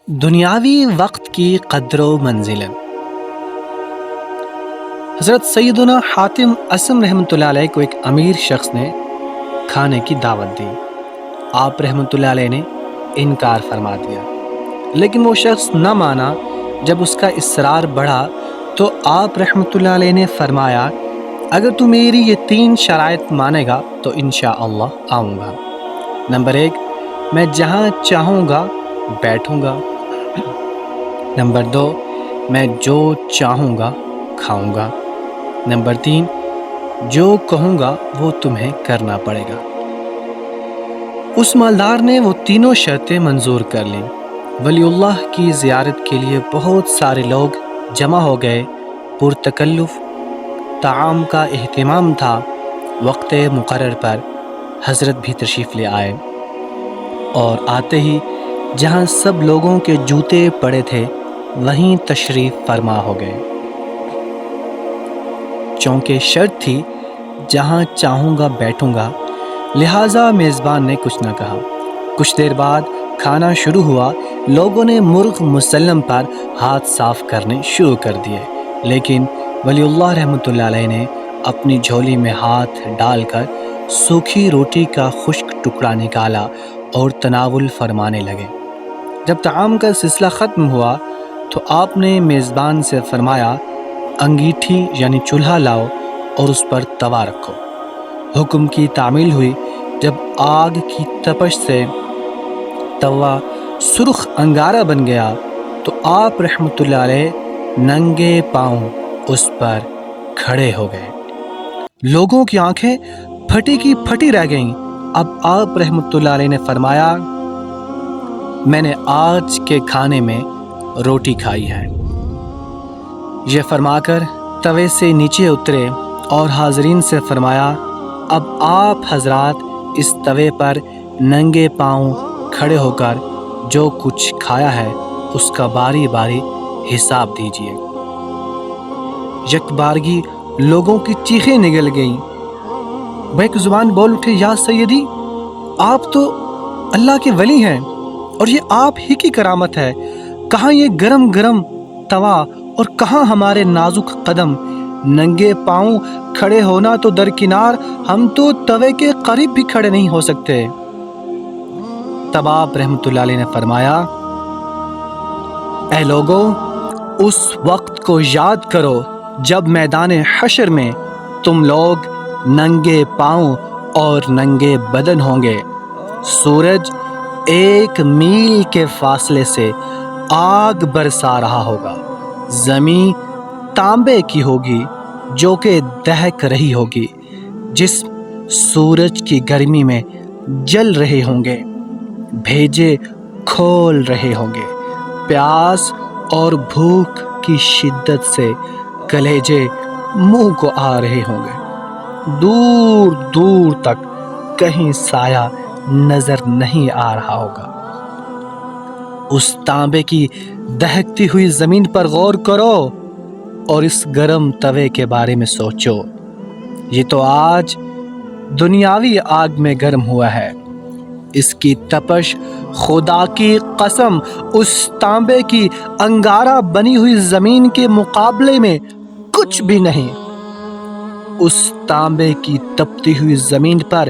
دنیاوی وقت کی قدر و منزلت۔ حضرت سیدنا حاتم اسم رحمۃ اللہ علیہ کو ایک امیر شخص نے کھانے کی دعوت دی۔ آپ رحمۃ اللہ علیہ نے انکار فرما دیا، لیکن وہ شخص نہ مانا۔ جب اس کا اصرار بڑھا تو آپ رحمۃ اللہ علیہ نے فرمایا، اگر تو میری یہ 3 شرائط مانے گا تو انشاءاللہ آؤں گا۔ نمبر 1، میں جہاں چاہوں گا بیٹھوں گا۔ نمبر 2، میں جو چاہوں گا کھاؤں گا۔ نمبر 3، جو کہوں گا وہ تمہیں کرنا پڑے گا۔ اس مالدار نے وہ تینوں شرطیں منظور کر لیں۔ ولی اللہ کی زیارت کے لیے بہت سارے لوگ جمع ہو گئے۔ پرتکلف طعام کا اہتمام تھا۔ وقت مقرر پر حضرت بھی تشریف لے آئے، اور آتے ہی جہاں سب لوگوں کے جوتے پڑے تھے وہیں تشریف فرما ہو گئے۔ چونکہ شرط تھی جہاں چاہوں گا بیٹھوں گا، لہٰذا میزبان نے کچھ نہ کہا۔ کچھ دیر بعد کھانا شروع ہوا۔ لوگوں نے مرغ مسلم پر ہاتھ صاف کرنے شروع کر دیے، لیکن ولی اللہ رحمۃ اللہ علیہ نے اپنی جھولی میں ہاتھ ڈال کر سوکھی روٹی کا خشک ٹکڑا نکالا اور تناول فرمانے لگے۔ جب طعام کا سلسلہ ختم ہوا تو آپ نے میزبان سے فرمایا، انگیٹھی یعنی چولہا لاؤ اور اس پر توا رکھو۔ حکم کی تعمیل ہوئی۔ جب آگ کی تپش سے توا سرخ انگارہ بن گیا تو آپ رحمۃ اللہ علیہ ننگے پاؤں اس پر کھڑے ہو گئے۔ لوگوں کی آنکھیں پھٹی کی پھٹی رہ گئیں۔ اب آپ رحمۃ اللہ علیہ نے فرمایا، میں نے آج کے کھانے میں روٹی کھائی ہے۔ یہ فرما کر توے سے نیچے اترے اور حاضرین سے فرمایا، اب آپ حضرات اس توے پر ننگے پاؤں کھڑے ہو کر جو کچھ کھایا ہے اس کا باری باری حساب دیجیے۔ یک بارگی لوگوں کی چیخیں نکل گئیں۔ بیک زبان بول اٹھے، یا سیدی، آپ تو اللہ کے ولی ہیں اور یہ آپ ہی کی کرامت ہے۔ کہاں یہ گرم گرم توا اور کہاں ہمارے نازک قدم؟ ننگے پاؤں کھڑے ہونا تو درکنار، ہم تو توے کے قریب بھی کھڑے نہیں ہو سکتے۔ تب آپ رحمۃ اللہ علیہ نے فرمایا، اے لوگوں، اس وقت کو یاد کرو جب میدان حشر میں تم لوگ ننگے پاؤں اور ننگے بدن ہوں گے۔ سورج 1 میل کے فاصلے سے آگ برسا رہا ہوگا۔ زمین تانبے کی ہوگی جو کہ دہک رہی ہوگی۔ جسم سورج کی گرمی میں جل رہے ہوں گے۔ بھیجے کھول رہے ہوں گے۔ پیاس اور بھوک کی شدت سے کلیجے منہ کو آ رہے ہوں گے۔ دور دور تک کہیں سایہ نظر نہیں آ رہا ہوگا۔ اس تانبے کی دہکتی ہوئی زمین پر غور کرو اور اس گرم توے کے بارے میں سوچو۔ یہ تو آج دنیاوی آگ میں گرم ہوا ہے۔ اس کی تپش خدا کی قسم اس تانبے کی انگارہ بنی ہوئی زمین کے مقابلے میں کچھ بھی نہیں۔ اس تانبے کی تپتی ہوئی زمین پر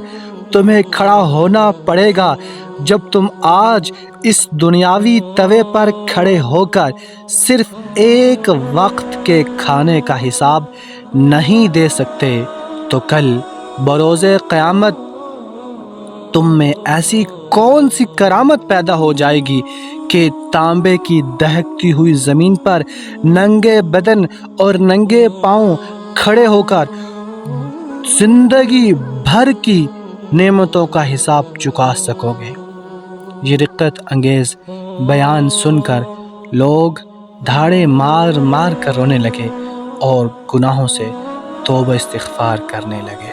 تمہیں کھڑا ہونا پڑے گا جب تم آج اس دنیاوی توے پر کھڑے ہو کر صرف ایک وقت کے کھانے کا حساب نہیں دے سکتے تو کل بروز قیامت تم میں ایسی کون سی کرامت پیدا ہو جائے گی کہ تانبے کی دہکتی ہوئی زمین پر ننگے بدن اور ننگے پاؤں کھڑے ہو کر زندگی بھر کی نعمتوں کا حساب چکا سکو گے۔ یہ رقت انگیز بیان سن کر لوگ دھاڑے مار مار کر رونے لگے اور گناہوں سے توبہ استغفار کرنے لگے۔